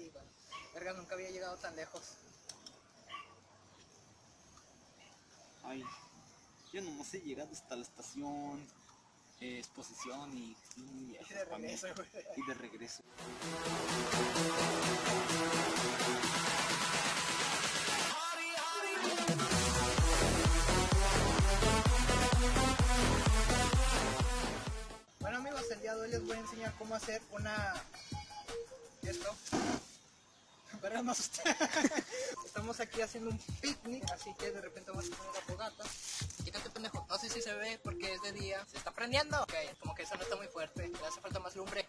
iba. Verga, nunca había llegado tan lejos. Ay, yo nomás he llegado hasta la estación, exposición y Y de regreso, güey. Y de regreso. Bueno amigos, el día de hoy les voy a enseñar cómo hacer esto. Pero no asusté. Estamos aquí haciendo un picnic, así que de repente vamos a poner la fogata. Quítate pendejo, no sé si se ve porque es de día. Se está prendiendo. Ok, como que eso no está muy fuerte, le hace falta más lumbre.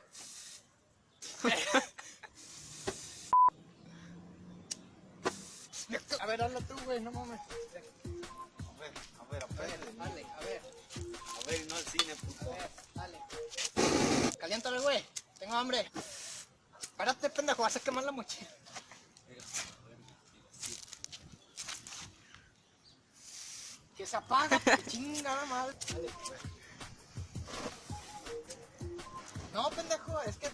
A ver, hazlo tú, güey, no mames. A ver, Dale, a ver. A ver, no al cine, puto. A ver, dale. Caliéntale, güey. Tengo hambre. Párate, pendejo, vas a quemar la mochila. Que se apaga, chingada madre. Dale. No, pendejo, es que...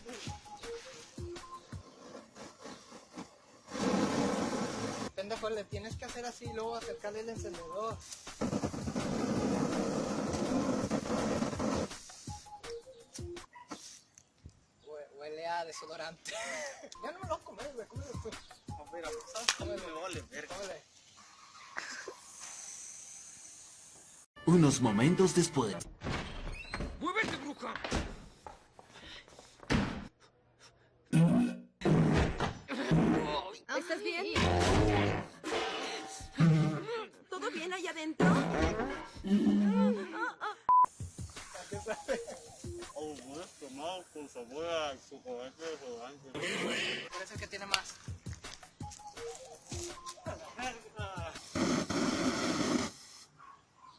Pendejo, le tienes que hacer así y luego acercarle el encendedor. Huele a desodorante. Ya no me lo vas a comer, güey, cómelo tú. A ver, ¿sabes cómo me vale verga? Cómele. Unos momentos después. ¡Muévete, bruja! ¿Estás bien? ¿Todo bien allá adentro? Oh, bueno, tomado con sabor a chocolate de rodante. Parece que tiene más.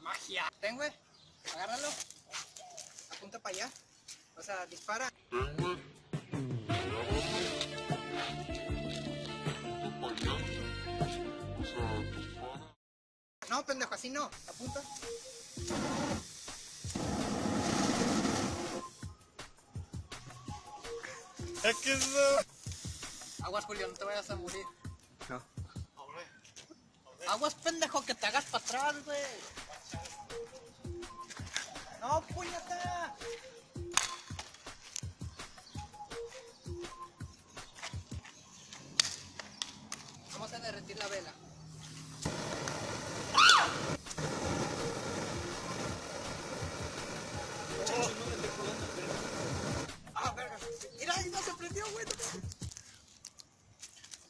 Magia. Ten, güey. Agárralo. Apunta para allá. O sea, dispara. No, pendejo, así no. Apunta. Es que no. Aguas, Julio, no te vayas a morir. No. Aguas, pendejo, que te hagas para atrás, güey. No, puñeta. Vamos a derretir la vela. Ah, verga. Mira, ahí no se prendió, güey.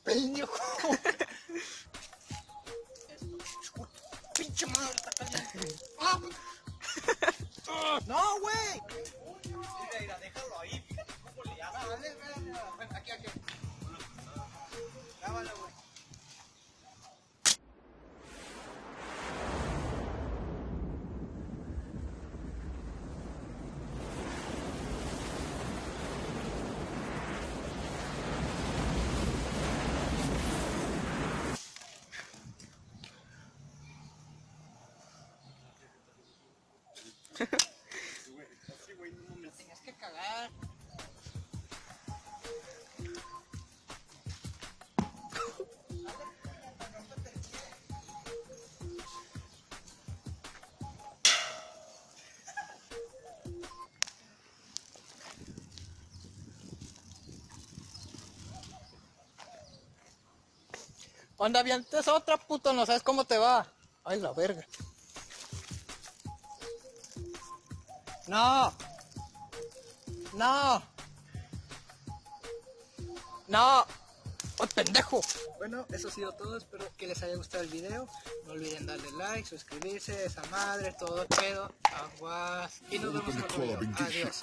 Pendejo. Pinche madre, está caliente. ¡Ah! ¡No, güey! Mira, déjalo ahí, fíjate cómo le hace. Dale, ven, aquí. Grábalo, güey. Así, güey, no me Tenías que cagar. Onda, avientes otra, puto, no sabes cómo te va. Ay, la verga. No. No. No. ¡Oh, pendejo! Bueno, eso ha sido todo. Espero que les haya gustado el video. No olviden darle like, suscribirse, esa madre, todo pedo. Aguas. Y nos vemos en otro video. Adiós.